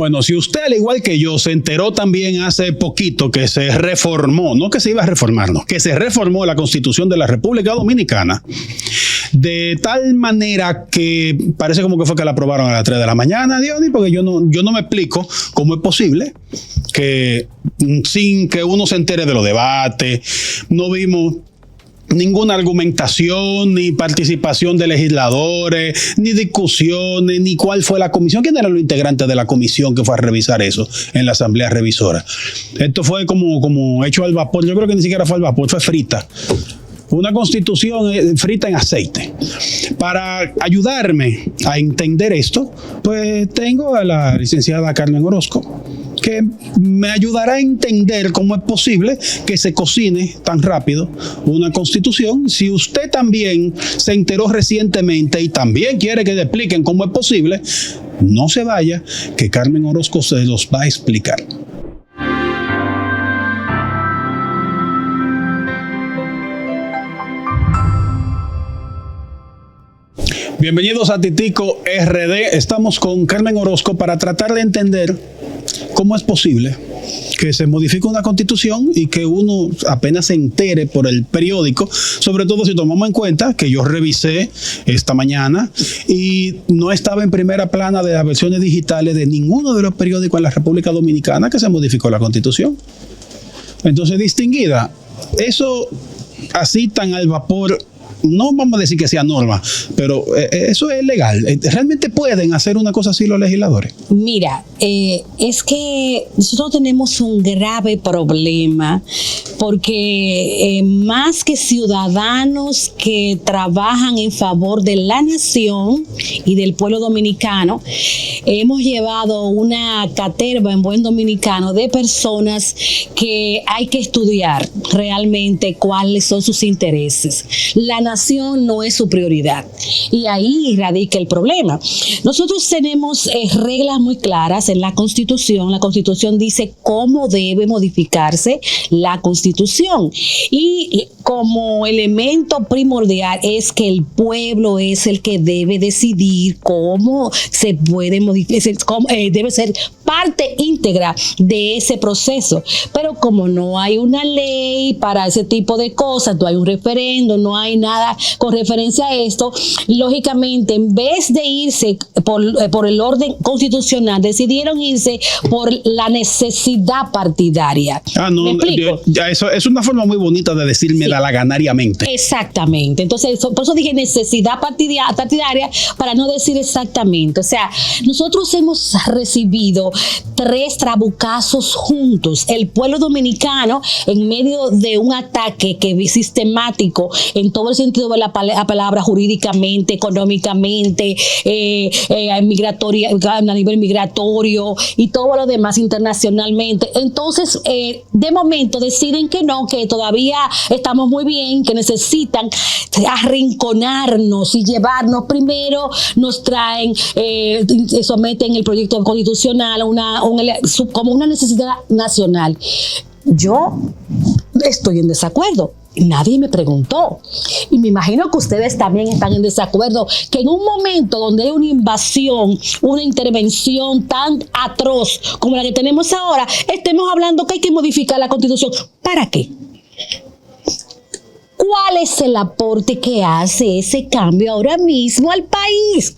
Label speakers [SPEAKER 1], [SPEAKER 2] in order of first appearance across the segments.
[SPEAKER 1] Bueno, si usted, al igual que yo, se enteró también hace poquito que se reformó, no que se iba a reformar, no, que se reformó la Constitución de la República Dominicana, de tal manera que parece como que fue que la aprobaron a las 3 de la mañana, Diony, porque yo no me explico cómo es posible que sin que uno se entere de los debates, no vimos ninguna argumentación, ni participación de legisladores, ni discusiones, ni cuál fue la comisión. ¿Quién eran los integrantes de la comisión que fue a revisar eso en la Asamblea Revisora? Esto fue como hecho al vapor. Yo creo que ni siquiera fue al vapor, fue frita. Una constitución frita en aceite. Para ayudarme a entender esto, pues tengo a la licenciada Carmen Orozco, que me ayudará a entender cómo es posible que se cocine tan rápido una constitución. Si usted también se enteró recientemente y también quiere que le expliquen cómo es posible, no se vaya, que Carmen Orozco se los va a explicar. Bienvenidos a Titico RD. Estamos con Carmen Orozco para tratar de entender cómo es posible que se modifique una constitución y que uno apenas se entere por el periódico, sobre todo si tomamos en cuenta que yo revisé esta mañana y no estaba en primera plana de las versiones digitales de ninguno de los periódicos en la República Dominicana que se modificó la constitución. Entonces, distinguida, eso así tan al vapor, no vamos a decir que sea norma, pero eso es legal. ¿Realmente pueden hacer una cosa así los legisladores?
[SPEAKER 2] Mira, es que nosotros tenemos un grave problema porque más que ciudadanos que trabajan en favor de la nación y del pueblo dominicano, hemos llevado una caterva en buen dominicano de personas que hay que estudiar realmente cuáles son sus intereses. La nación no es su prioridad y ahí radica el problema. Nosotros tenemos reglas muy claras en la Constitución. La Constitución dice cómo debe modificarse la Constitución y como elemento primordial es que el pueblo es el que debe decidir cómo se puede modificar, debe ser parte íntegra de ese proceso. Pero como no hay una ley para ese tipo de cosas, no hay un referendo, no hay nada con referencia a esto, lógicamente en vez de irse por el orden constitucional, decidieron irse por la necesidad partidaria.
[SPEAKER 1] No, ¿me explico? Eso es una forma muy bonita de decirme la ganariamente.
[SPEAKER 2] Exactamente. Entonces, por eso dije necesidad partidaria, para no decir exactamente. O sea, nosotros hemos recibido 3 trabucazos juntos. El pueblo dominicano, en medio de un ataque sistemático en todo el sentido de la palabra, jurídicamente, económicamente, a nivel migratorio y todo lo demás internacionalmente. Entonces, de momento deciden que no, que todavía estamos muy bien, que necesitan arrinconarnos y llevarnos. Primero nos traen, someten el proyecto constitucional como una necesidad nacional. Yo estoy en desacuerdo. Nadie me preguntó. Y me imagino que ustedes también están en desacuerdo que en un momento donde hay una invasión, una intervención tan atroz como la que tenemos ahora, estemos hablando que hay que modificar la Constitución. ¿Para qué? ¿Cuál es el aporte que hace ese cambio ahora mismo al país?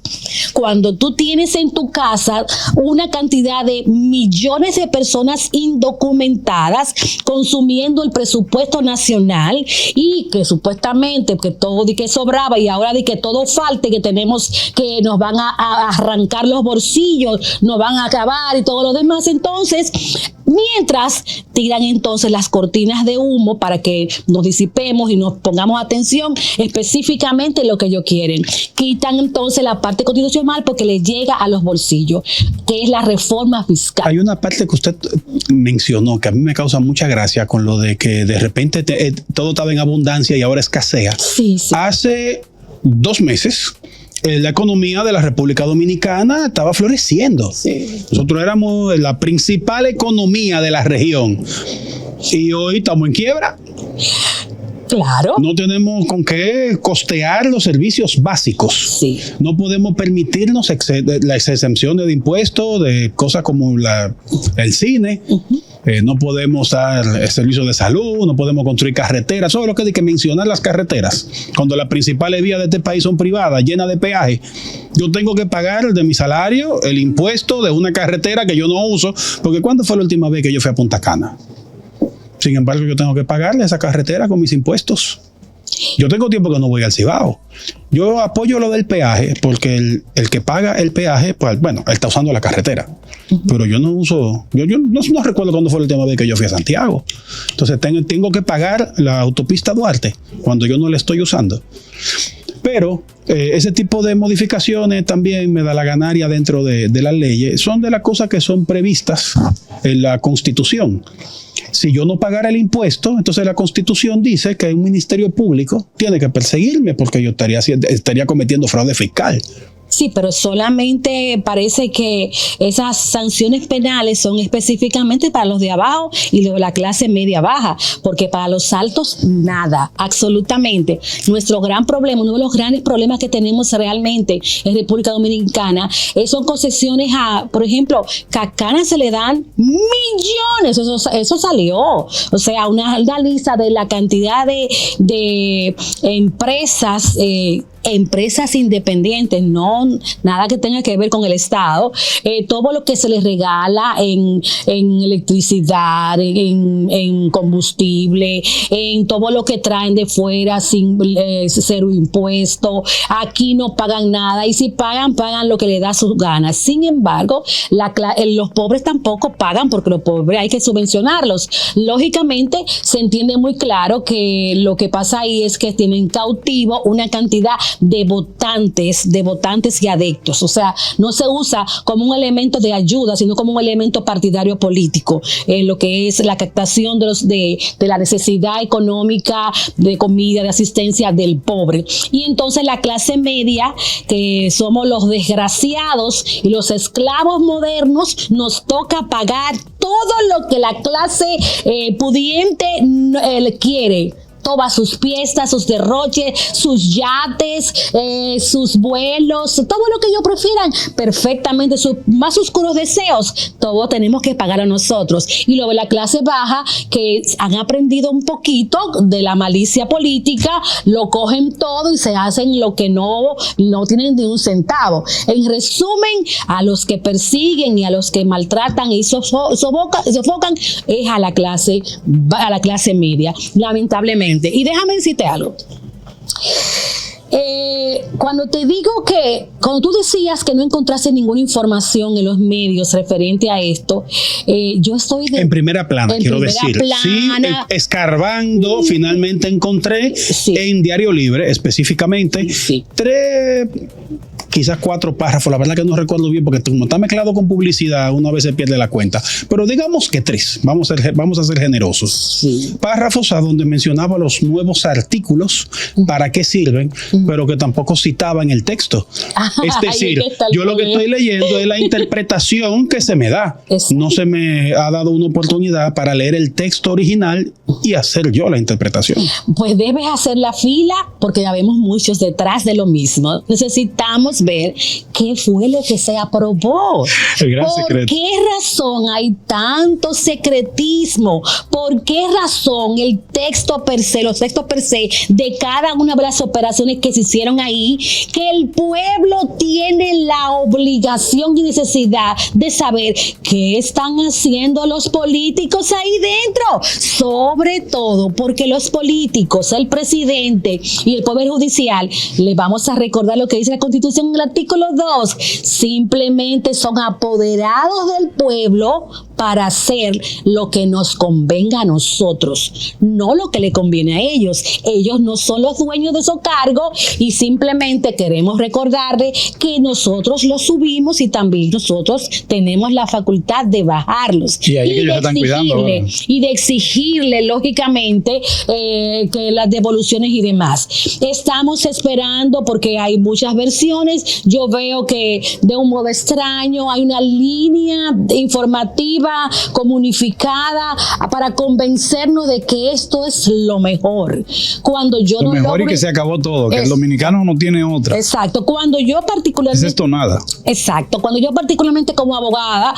[SPEAKER 2] Cuando tú tienes en tu casa una cantidad de millones de personas indocumentadas consumiendo el presupuesto nacional y que supuestamente que todo de que sobraba y ahora de que todo falte, que tenemos que nos van a arrancar los bolsillos, nos van a acabar y todo lo demás. Entonces, mientras tiran entonces las cortinas de humo para que nos disipemos y nos pongamos atención específicamente en lo que ellos quieren. Quitan entonces la parte constitucional porque les llega a los bolsillos, que es la reforma fiscal.
[SPEAKER 1] Hay una parte que usted mencionó que a mí me causa mucha gracia con lo de que de repente todo estaba en abundancia y ahora escasea.
[SPEAKER 2] Sí.
[SPEAKER 1] Hace 2 meses la economía de la República Dominicana estaba floreciendo. Sí. Nosotros éramos la principal economía de la región y hoy estamos en quiebra.
[SPEAKER 2] Claro.
[SPEAKER 1] No tenemos con qué costear los servicios básicos.
[SPEAKER 2] Sí.
[SPEAKER 1] No podemos permitirnos las exenciones de impuestos de cosas como el cine. No podemos dar servicios de salud, no podemos construir carreteras. Solo lo que hay que mencionar las carreteras. Cuando las principales vías de este país son privadas, llenas de peaje, yo tengo que pagar de mi salario el impuesto de una carretera que yo no uso. Porque ¿cuándo fue la última vez que yo fui a Punta Cana? Sin embargo, yo tengo que pagarle esa carretera con mis impuestos. Yo tengo tiempo que no voy al Cibao. Yo apoyo lo del peaje porque el que paga el peaje, pues bueno, él está usando la carretera. Pero yo no uso, yo no recuerdo cuándo fue la última vez que yo fui a Santiago. Entonces tengo que pagar la autopista Duarte cuando yo no la estoy usando. Pero ese tipo de modificaciones también me da la ganancia dentro de las leyes. Son de las cosas que son previstas en la Constitución. Si yo no pagara el impuesto, entonces la Constitución dice que un ministerio público tiene que perseguirme porque yo estaría cometiendo fraude fiscal.
[SPEAKER 2] Sí, pero solamente parece que esas sanciones penales son específicamente para los de abajo y la clase media baja, porque para los altos nada, absolutamente. Nuestro gran problema, uno de los grandes problemas que tenemos realmente en República Dominicana son concesiones a, por ejemplo, Cacana se le dan millones, eso salió, o sea, una lista de la cantidad de empresas independientes, no nada que tenga que ver con el Estado, todo lo que se les regala en electricidad, en combustible, en todo lo que traen de fuera sin cero impuesto, aquí no pagan nada y si pagan lo que les da sus ganas. Sin embargo, los pobres tampoco pagan porque los pobres hay que subvencionarlos. Lógicamente se entiende muy claro que lo que pasa ahí es que tienen cautivo una cantidad de votantes y adeptos. O sea, no se usa como un elemento de ayuda, sino como un elemento partidario político, lo que es la captación de la necesidad económica, de comida, de asistencia del pobre. Y entonces la clase media, que somos los desgraciados y los esclavos modernos, nos toca pagar todo lo que la clase pudiente quiere. Todas sus fiestas, sus derroches, sus yates, sus vuelos, todo lo que ellos prefieran, perfectamente, sus más oscuros deseos, todo tenemos que pagar a nosotros. Y luego la clase baja, que han aprendido un poquito de la malicia política, lo cogen todo y se hacen lo que no tienen ni un centavo. En resumen, a los que persiguen y a los que maltratan y sofocan es a la clase media, lamentablemente. Y déjame decirte algo. Cuando tú decías que no encontraste ninguna información en los medios referente a esto, yo estoy en primera plana, quiero decir.
[SPEAKER 1] Sí, escarbando, finalmente encontré en Diario Libre, específicamente, quizás 4 párrafos, la verdad que no recuerdo bien porque como está mezclado con publicidad, uno a veces pierde la cuenta, pero digamos que 3, vamos a ser generosos.
[SPEAKER 2] Sí.
[SPEAKER 1] Párrafos a donde mencionaba los nuevos artículos, para qué sirven, pero que tampoco citaban el texto. Es decir, yo lo que estoy leyendo es la interpretación que se me da. No se me ha dado una oportunidad para leer el texto original y hacer yo la interpretación.
[SPEAKER 2] Pues debes hacer la fila porque ya vemos muchos detrás de lo mismo. Necesitamos ver qué fue lo que se aprobó. ¿Por qué razón hay tanto secretismo? ¿Por qué razón el texto per se, los textos per se de cada una de las operaciones que se hicieron ahí, que el pueblo tiene la obligación y necesidad de saber qué están haciendo los políticos ahí dentro? Sobre todo porque los políticos, el presidente y el Poder Judicial, le vamos a recordar lo que dice la Constitución en el artículo 2, simplemente son apoderados del pueblo para hacer lo que nos convenga a nosotros, no lo que le conviene a ellos. Ellos no son los dueños de esos cargos y simplemente queremos recordarle que nosotros los subimos y también nosotros tenemos la facultad de bajarlos y de exigirle lógicamente que las devoluciones y demás. Estamos esperando porque hay muchas versiones. Yo veo que de un modo extraño hay una línea informativa colectiva, como unificada, para convencernos de que esto es lo mejor. Cuando yo
[SPEAKER 3] lo mejor y que se acabó todo, que el dominicano no tiene otra.
[SPEAKER 2] Exacto. Cuando yo particularmente...
[SPEAKER 3] Es esto nada.
[SPEAKER 2] Exacto. Cuando yo particularmente como abogada,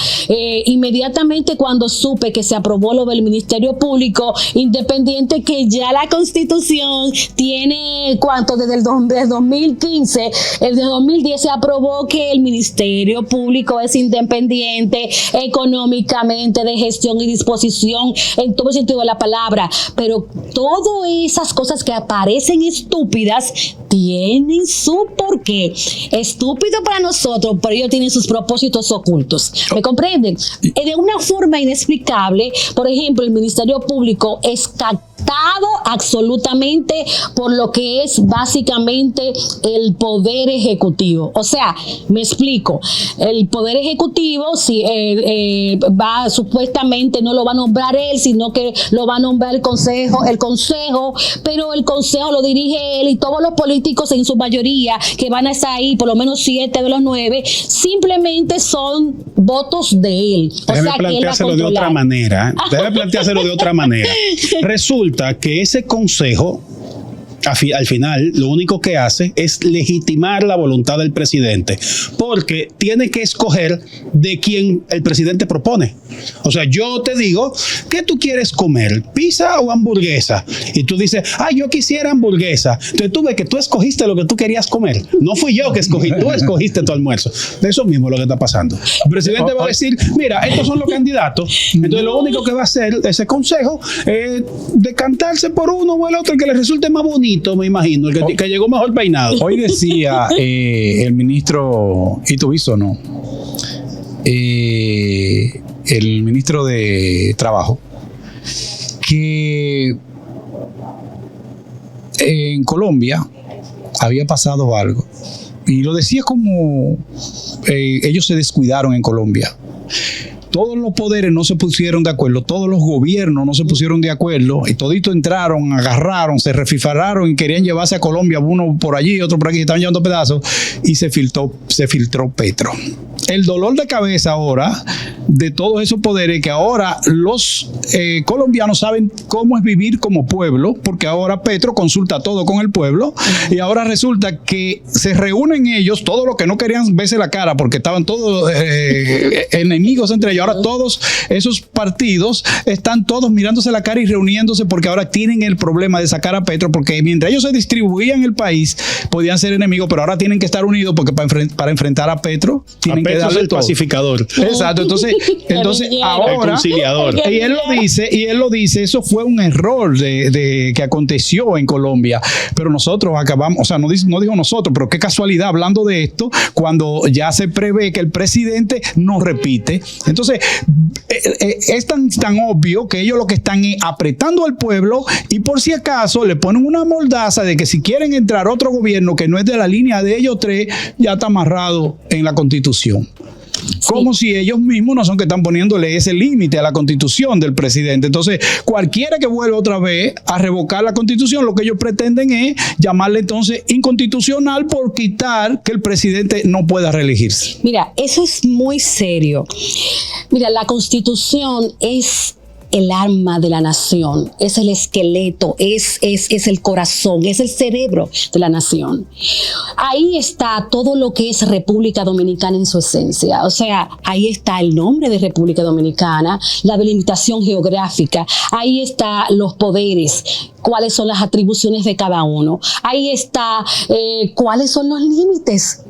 [SPEAKER 2] inmediatamente cuando supe que se aprobó lo del Ministerio Público Independiente, que ya la Constitución tiene, ¿cuánto? Desde el 2015, el de 2010 se aprobó que el Ministerio Público es independiente económicamente, de gestión y disposición, en todo el sentido de la palabra. Pero todas esas cosas que aparecen estúpidas tienen su porqué. Estúpido para nosotros, pero ellos tienen sus propósitos ocultos. ¿Me comprenden? De una forma inexplicable, por ejemplo, el Ministerio Público es captado absolutamente por lo que es básicamente el Poder Ejecutivo. O sea, me explico. El Poder Ejecutivo, si va supuestamente, no lo va a nombrar él, sino que lo va a nombrar el Consejo, pero el Consejo lo dirige él, y todos los políticos en su mayoría que van a estar ahí, por lo menos 7 de los 9, simplemente son votos de él.
[SPEAKER 1] Déjeme planteárselo de otra manera. Resulta que ese consejo, al final, lo único que hace es legitimar la voluntad del presidente, porque tiene que escoger de quien el presidente propone. O sea, yo te digo, ¿qué tú quieres comer? ¿Pizza o hamburguesa? Y tú dices, yo quisiera hamburguesa. Entonces tú ves que tú escogiste lo que tú querías comer. No fui yo que escogí, tú escogiste tu almuerzo. Eso mismo es lo que está pasando. El presidente va a decir, mira, estos son los candidatos. Entonces lo único que va a hacer ese consejo es decantarse por uno o el otro, el que le resulte más bonito, me imagino, el que llegó mejor peinado.
[SPEAKER 3] Hoy decía el ministro Itoviso, ¿no? El ministro de Trabajo, que en Colombia había pasado algo, y lo decía como ellos se descuidaron en Colombia. Todos los poderes no se pusieron de acuerdo, todos los gobiernos no se pusieron de acuerdo, y toditos entraron, agarraron, se refifararon y querían llevarse a Colombia, uno por allí, otro por aquí, estaban llevando pedazos, y se filtró Petro. El dolor de cabeza ahora de todos esos poderes, que ahora los colombianos saben cómo es vivir como pueblo, porque ahora Petro consulta todo con el pueblo, y ahora resulta que se reúnen ellos, todos los que no querían verse la cara porque estaban todos enemigos entre ellos. Ahora todos esos partidos están todos mirándose la cara y reuniéndose, porque ahora tienen el problema de sacar a Petro, porque mientras ellos se distribuían el país podían ser enemigos, pero ahora tienen que estar unidos, porque para enfrentar a Petro tienen que darle
[SPEAKER 1] el todo. Pacificador.
[SPEAKER 3] Exacto. Entonces ahora
[SPEAKER 1] el conciliador.
[SPEAKER 3] Y él lo dice, eso fue un error de que aconteció en Colombia, pero nosotros acabamos, o sea, no dijo nosotros, pero qué casualidad, hablando de esto, cuando ya se prevé que el presidente no repite. Entonces, es tan obvio que ellos lo que están es apretando al pueblo, y por si acaso le ponen una mordaza de que si quieren entrar otro gobierno que no es de la línea de ellos tres, ya está amarrado en la Constitución. Como si ellos mismos no son que están poniéndole ese límite a la Constitución del presidente. Entonces, cualquiera que vuelva otra vez a revocar la Constitución, lo que ellos pretenden es llamarle entonces inconstitucional por quitar que el presidente no pueda reelegirse.
[SPEAKER 2] Mira, eso es muy serio. Mira, la Constitución es el alma de la nación, es el esqueleto, es el corazón, es el cerebro de la nación. Ahí está todo lo que es República Dominicana en su esencia. O sea, ahí está el nombre de República Dominicana, la delimitación geográfica, ahí está los poderes, cuáles son las atribuciones de cada uno, ahí está cuáles son los límites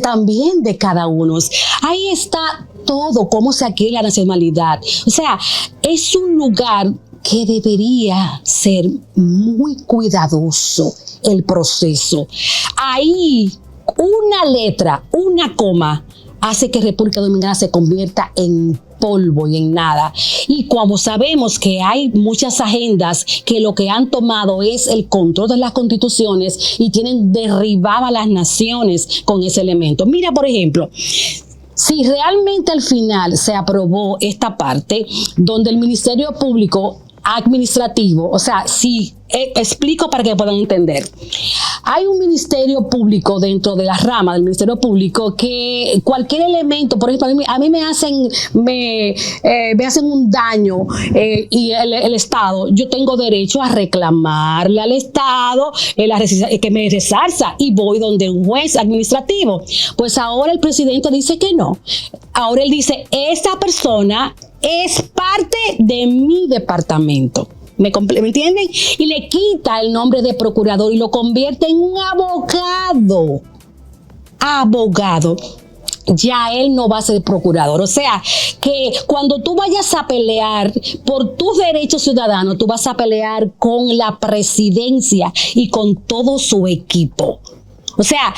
[SPEAKER 2] también de cada uno. Ahí está todo, cómo se adquiere la nacionalidad. O sea, es un lugar que debería ser muy cuidadoso el proceso. Ahí una letra, una coma, hace que República Dominicana se convierta en polvo y en nada. Y como sabemos que hay muchas agendas que lo que han tomado es el control de las constituciones y tienen derribadas las naciones con ese elemento. Mira, por ejemplo, si realmente al final se aprobó esta parte donde el Ministerio Público Administrativo, o sea, si explico para que puedan entender. Hay un ministerio público dentro de la rama del ministerio público que cualquier elemento, por ejemplo, a mí me hacen un daño y el Estado, yo tengo derecho a reclamarle al Estado que me resarza y voy donde un juez administrativo. Pues ahora el presidente dice que no. Ahora él dice, esta persona es parte de mi departamento. ¿Me entienden? Y le quita el nombre de procurador y lo convierte en un abogado. Ya él no va a ser procurador. O sea, que cuando tú vayas a pelear por tus derechos ciudadanos, tú vas a pelear con la presidencia y con todo su equipo. O sea,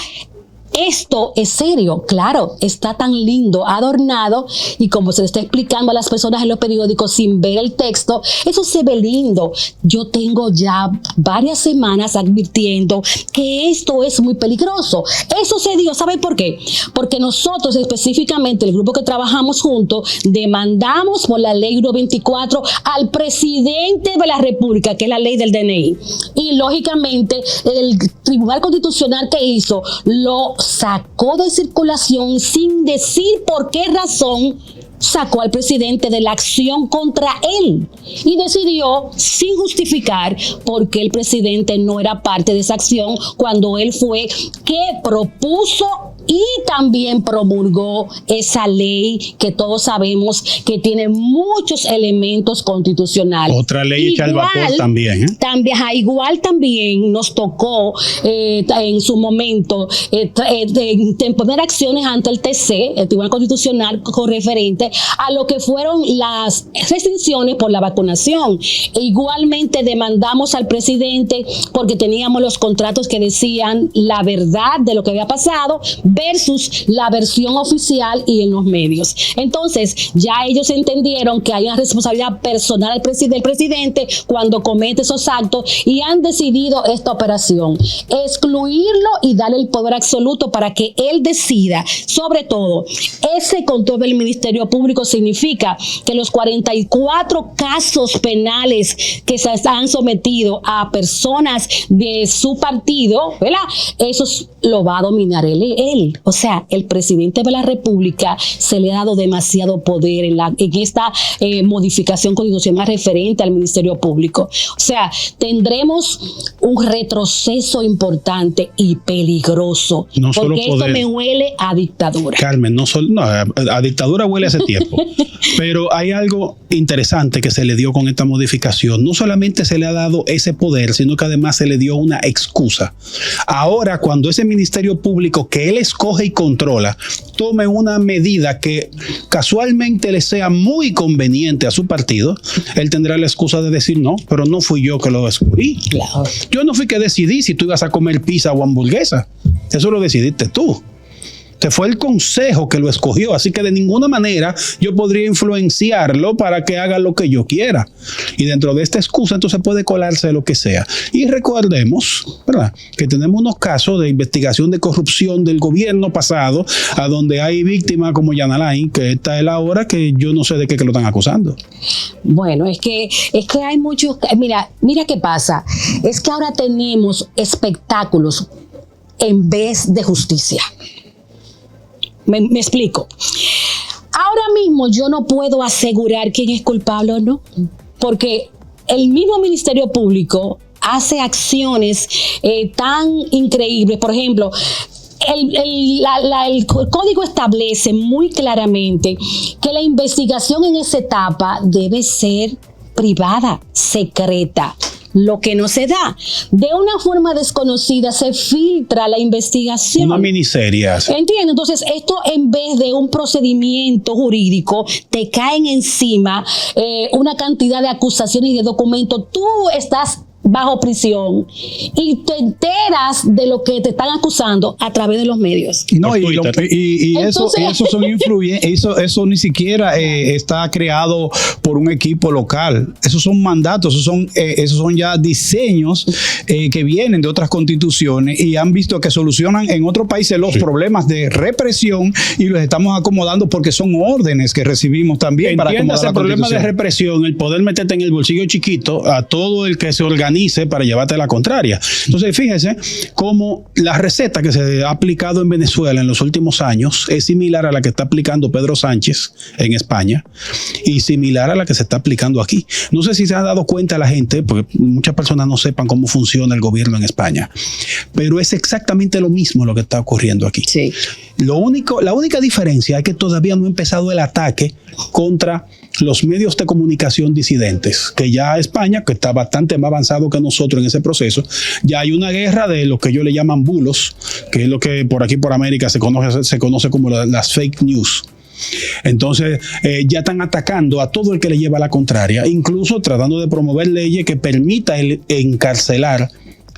[SPEAKER 2] esto es serio, claro, está tan lindo, adornado, y como se le está explicando a las personas en los periódicos sin ver el texto, eso se ve lindo. Yo tengo ya varias semanas advirtiendo que esto es muy peligroso. Eso se dio, ¿saben por qué? Porque nosotros específicamente, el grupo que trabajamos juntos, demandamos por la ley 124 al presidente de la República, que es la ley del DNI. Y lógicamente el Tribunal Constitucional que hizo lo sacó de circulación sin decir por qué razón sacó al presidente de la acción contra él y decidió sin justificar por qué el presidente no era parte de esa acción cuando él fue que propuso y también promulgó esa ley que todos sabemos que tiene muchos elementos constitucionales.
[SPEAKER 1] Otra ley hecha al vapor también.
[SPEAKER 2] Igual también nos tocó en su momento poner acciones ante el TC, el Tribunal Constitucional, con referente a lo que fueron las restricciones por la vacunación. Igualmente demandamos al presidente porque teníamos los contratos que decían la verdad de lo que había pasado versus la versión oficial y en los medios. Entonces, ya ellos entendieron que hay una responsabilidad personal del presidente cuando comete esos actos y han decidido esta operación, excluirlo y darle el poder absoluto para que él decida. Sobre todo, ese control del Ministerio Público significa que los 44 casos penales que se han sometido a personas de su partido, ¿verdad? Eso lo va a dominar él. O sea, el presidente de la República se le ha dado demasiado poder en esta modificación constitucional referente al Ministerio Público. O sea, tendremos un retroceso importante y peligroso.
[SPEAKER 1] No solo
[SPEAKER 2] porque
[SPEAKER 1] poder.
[SPEAKER 2] Esto me huele a dictadura.
[SPEAKER 1] Carmen, a dictadura huele hace tiempo. Pero hay algo interesante que se le dio con esta modificación. No solamente se le ha dado ese poder, sino que además se le dio una excusa. Ahora, cuando ese Ministerio Público que él escoge y controla tome una medida que casualmente le sea muy conveniente a su partido, él tendrá la excusa de decir no, pero no fui yo que lo escogí.
[SPEAKER 2] Claro.
[SPEAKER 1] Yo no fui que decidí si tú ibas a comer pizza o hamburguesa. Eso lo decidiste tú. Te fue el consejo que lo escogió, así que de ninguna manera yo podría influenciarlo para que haga lo que yo quiera. Y dentro de esta excusa entonces puede colarse lo que sea. Y recordemos, ¿verdad?, que tenemos unos casos de investigación de corrupción del gobierno pasado, a donde hay víctimas como Yanalain, que esta es la hora que yo no sé de qué que lo están acusando.
[SPEAKER 2] Bueno, es que hay muchos. Mira qué pasa. Es que ahora tenemos espectáculos en vez de justicia. Me explico. Ahora mismo yo no puedo asegurar quién es culpable o no, porque el mismo Ministerio Público hace acciones tan increíbles. Por ejemplo, el código establece muy claramente que la investigación en esa etapa debe ser privada, secreta. Lo que no se da. De una forma desconocida se filtra la investigación.
[SPEAKER 1] Una miniserie.
[SPEAKER 2] ¿Entiendes? Entonces, esto en vez de un procedimiento jurídico, te caen encima una cantidad de acusaciones y de documentos. Tú estás bajo prisión y te enteras de lo que te están acusando a través de los medios.
[SPEAKER 3] No, eso son influyentes, eso ni siquiera está creado por un equipo local. Esos son mandatos, esos son ya diseños que vienen de otras constituciones y han visto que solucionan en otros países los problemas de represión y los estamos acomodando porque son órdenes que recibimos también.
[SPEAKER 1] Entiendas el problema de represión, el poder meterte en el bolsillo chiquito a todo el que se organiza utilice para llevarte la contraria. Entonces, fíjese cómo la receta que se ha aplicado en Venezuela en los últimos años es similar a la que está aplicando Pedro Sánchez en España y similar a la que se está aplicando aquí. No sé si se ha dado cuenta la gente, porque muchas personas no sepan cómo funciona el gobierno en España, pero es exactamente lo mismo lo que está ocurriendo aquí.
[SPEAKER 2] Sí.
[SPEAKER 1] La única diferencia es que todavía no ha empezado el ataque contra los medios de comunicación disidentes, que ya España, que está bastante más avanzado que nosotros en ese proceso, ya hay una guerra de lo que ellos le llaman bulos, que es lo que por aquí por América se conoce como las fake news. Entonces ya están atacando a todo el que le lleva la contraria, incluso tratando de promover leyes que permita encarcelar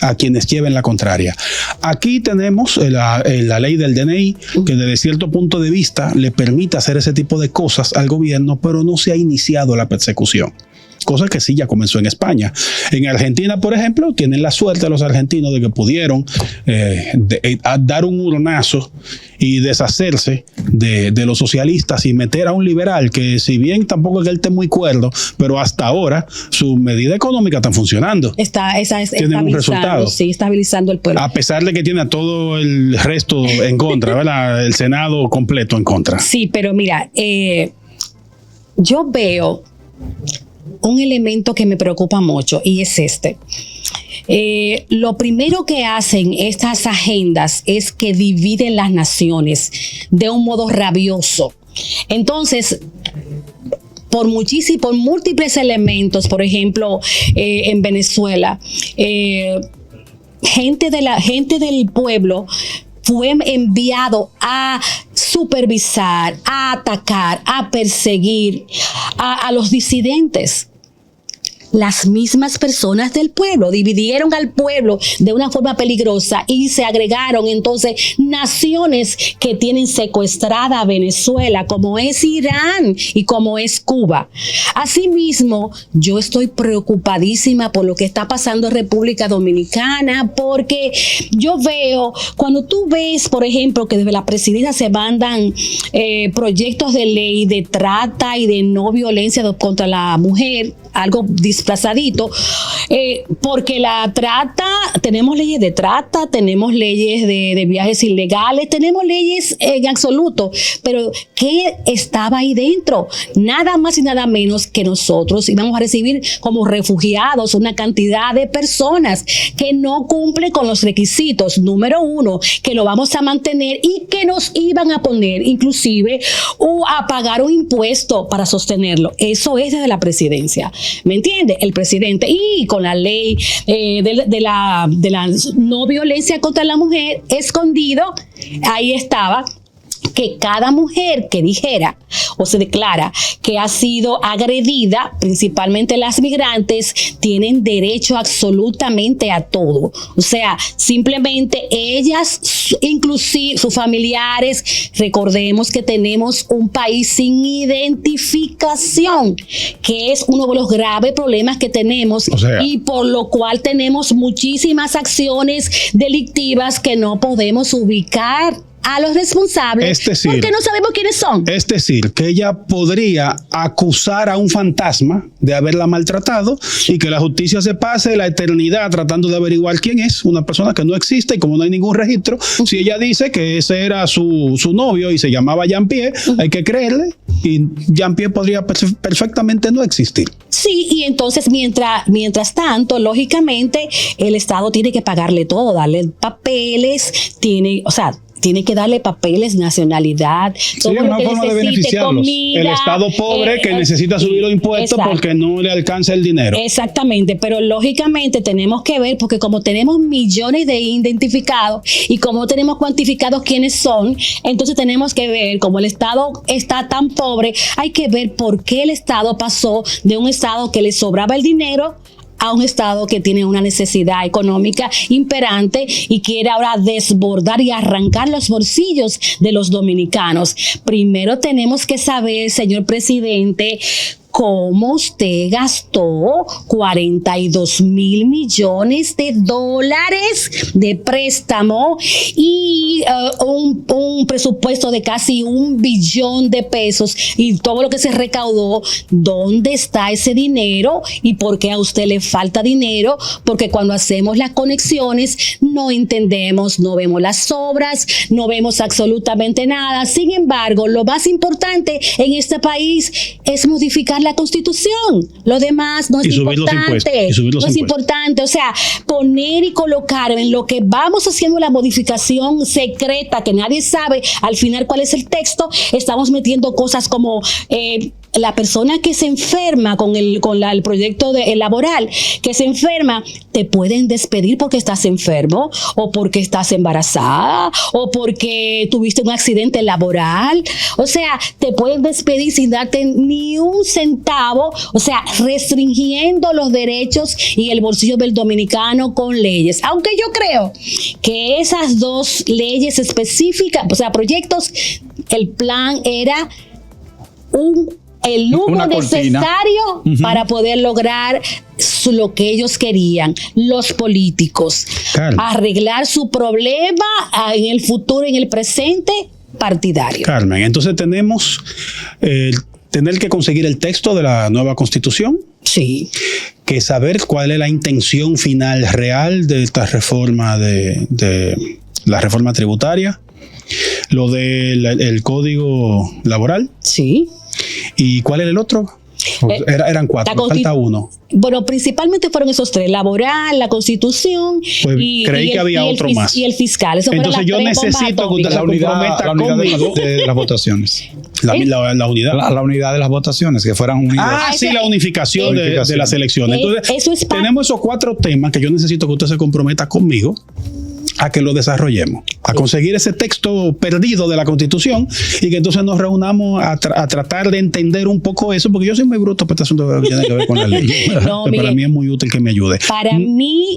[SPEAKER 1] a quienes lleven la contraria. Aquí tenemos la ley del DNI, que desde cierto punto de vista le permite hacer ese tipo de cosas al gobierno, pero no se ha iniciado la persecución. Cosa que sí ya comenzó en España. En Argentina, por ejemplo, tienen la suerte los argentinos de que pudieron dar un urnazo y deshacerse de los socialistas y meter a un liberal que, si bien tampoco es que él esté muy cuerdo, pero hasta ahora sus medidas económicas están funcionando.
[SPEAKER 2] Tienen un resultado. Sí, estabilizando el pueblo.
[SPEAKER 1] A pesar de que tiene a todo el resto en contra, ¿verdad? El Senado completo en contra.
[SPEAKER 2] Sí, pero mira, yo veo un elemento que me preocupa mucho y es este. Lo primero que hacen estas agendas es que dividen las naciones de un modo rabioso. Entonces, por múltiples elementos, por ejemplo, en Venezuela, gente del pueblo fue enviado a supervisar, a atacar, a perseguir a los disidentes. Las mismas personas del pueblo dividieron al pueblo de una forma peligrosa y se agregaron entonces naciones que tienen secuestrada a Venezuela, como es Irán y como es Cuba. Asimismo, yo estoy preocupadísima por lo que está pasando en República Dominicana, porque yo veo, cuando tú ves, por ejemplo, que desde la presidencia se mandan proyectos de ley de trata y de no violencia contra la mujer, algo desplazadito, porque la trata, tenemos leyes de trata, tenemos leyes de viajes ilegales, tenemos leyes en absoluto, pero ¿qué estaba ahí dentro? Nada más y nada menos que nosotros íbamos a recibir como refugiados una cantidad de personas que no cumplen con los requisitos, número uno, que lo vamos a mantener y que nos iban a poner inclusive a pagar un impuesto para sostenerlo. Eso es desde la presidencia. ¿Me entiende? El presidente, y con la ley de la no violencia contra la mujer, escondido, ahí estaba, que cada mujer que dijera o se declara que ha sido agredida, principalmente las migrantes, tienen derecho absolutamente a todo. O sea, simplemente ellas, inclusive sus familiares, recordemos que tenemos un país sin identificación, que es uno de los graves problemas que tenemos, y por lo cual tenemos muchísimas acciones delictivas que no podemos ubicar a los responsables, porque no sabemos quiénes son.
[SPEAKER 1] Es decir, que ella podría acusar a un fantasma de haberla maltratado y que la justicia se pase la eternidad tratando de averiguar quién es una persona que no existe, y como no hay ningún registro, si ella dice que ese era su novio y se llamaba Jean-Pierre, hay que creerle, y Jean-Pierre podría perfectamente no existir.
[SPEAKER 2] Sí, y entonces mientras tanto, lógicamente, el Estado tiene que pagarle todo, darle papeles, tiene que darle papeles, nacionalidad, todo
[SPEAKER 1] una forma de beneficiarlos. Comida, el Estado pobre que necesita subir los impuestos porque no le alcanza el dinero.
[SPEAKER 2] Exactamente, pero lógicamente tenemos que ver, porque como tenemos millones de identificados y como tenemos cuantificados quiénes son, entonces tenemos que ver, como el Estado está tan pobre, hay que ver por qué el Estado pasó de un Estado que le sobraba el dinero a un Estado que tiene una necesidad económica imperante y quiere ahora desbordar y arrancar los bolsillos de los dominicanos. Primero tenemos que saber, señor presidente, cómo usted gastó 42,000 millones de dólares de préstamo y un presupuesto de casi 1 billón de pesos y todo lo que se recaudó. ¿Dónde está ese dinero y por qué a usted le falta dinero? Porque cuando hacemos las conexiones no entendemos, no vemos las obras, no vemos absolutamente nada. Sin embargo, lo más importante en este país es modificar la Constitución. Lo demás no es importante. No es importante. O sea, poner y colocar en lo que vamos haciendo la modificación secreta que nadie sabe al final cuál es el texto, estamos metiendo cosas como la persona que se enferma con el proyecto laboral, que se enferma, te pueden despedir porque estás enfermo o porque estás embarazada o porque tuviste un accidente laboral. O sea, te pueden despedir sin darte ni un centavo, o sea, restringiendo los derechos y el bolsillo del dominicano con leyes. Aunque yo creo que esas dos leyes específicas, o sea, proyectos, el plan era el número necesario para poder lograr lo que ellos querían, los políticos. Arreglar su problema en el futuro, en el presente, partidario.
[SPEAKER 1] Carmen, entonces tenemos tener que conseguir el texto de la nueva Constitución.
[SPEAKER 2] Sí.
[SPEAKER 1] Que saber cuál es la intención final real de esta reforma de la reforma tributaria, lo del código laboral.
[SPEAKER 2] Sí.
[SPEAKER 1] ¿Y cuál era el otro? Eran 4, falta uno.
[SPEAKER 2] Bueno, principalmente fueron esos 3: laboral, la Constitución
[SPEAKER 1] pues creí que había otro más.
[SPEAKER 2] Y el fiscal. Eso
[SPEAKER 1] entonces yo necesito que usted se comprometa conmigo
[SPEAKER 3] de las votaciones.
[SPEAKER 1] La unidad.
[SPEAKER 3] La unidad de las votaciones, que fueran unidas.
[SPEAKER 1] Sí, la unificación de las elecciones. Entonces, tenemos esos 4 temas que yo necesito que usted se comprometa conmigo a que lo desarrollemos, a conseguir ese texto perdido de la Constitución y que entonces nos reunamos a tratar de entender un poco eso, porque yo soy muy bruto para este asunto que tiene que ver con la ley.
[SPEAKER 2] No,
[SPEAKER 1] para mí es muy útil que me ayude.
[SPEAKER 2] Para mí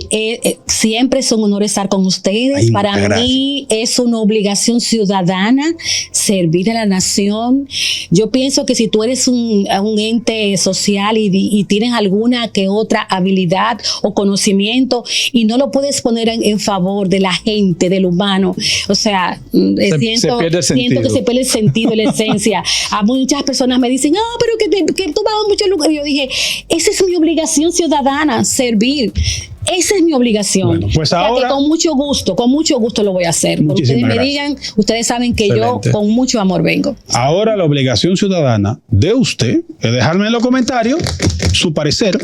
[SPEAKER 2] siempre es un honor estar con ustedes. Para mí es una obligación ciudadana servir a la nación. Yo pienso que si tú eres un ente social y tienes alguna que otra habilidad o conocimiento y no lo puedes poner en favor de la gente, del humano, o sea, siento que se pierde el sentido y la esencia. A muchas personas me dicen, pero que tú vas a muchos lugares. Yo dije, esa es mi obligación ciudadana, servir. Esa es mi obligación.
[SPEAKER 1] Bueno, pues ahora,
[SPEAKER 2] que con mucho gusto lo voy a hacer. Cuando ustedes me digan, ustedes saben que
[SPEAKER 3] excelente.
[SPEAKER 2] yo con mucho amor vengo.
[SPEAKER 1] Ahora la obligación ciudadana de usted es dejarme en los comentarios su parecer,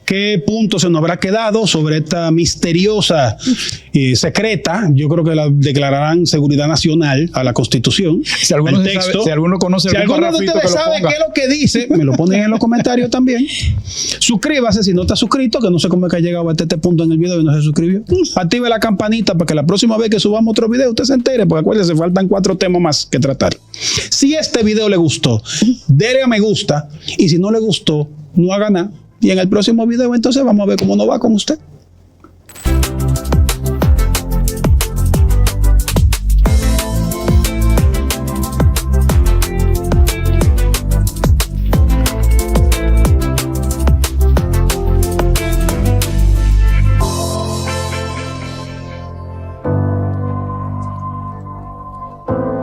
[SPEAKER 1] qué punto se nos habrá quedado sobre esta misteriosa y secreta, yo creo que la declararán seguridad nacional a la Constitución.
[SPEAKER 3] Si alguno conoce,
[SPEAKER 1] si alguno de ustedes sabe qué es lo que dice, me lo ponen en los comentarios también. Suscríbase si no está suscrito, que no sé cómo es que ha llegado hasta este punto en el video y no se suscribió. Active la campanita para que la próxima vez que subamos otro video usted se entere, porque acuérdese, faltan 4 temas más que tratar. Si este video le gustó, dele a me gusta, y si no le gustó, no haga nada. Y en el próximo video entonces vamos a ver cómo nos va con usted.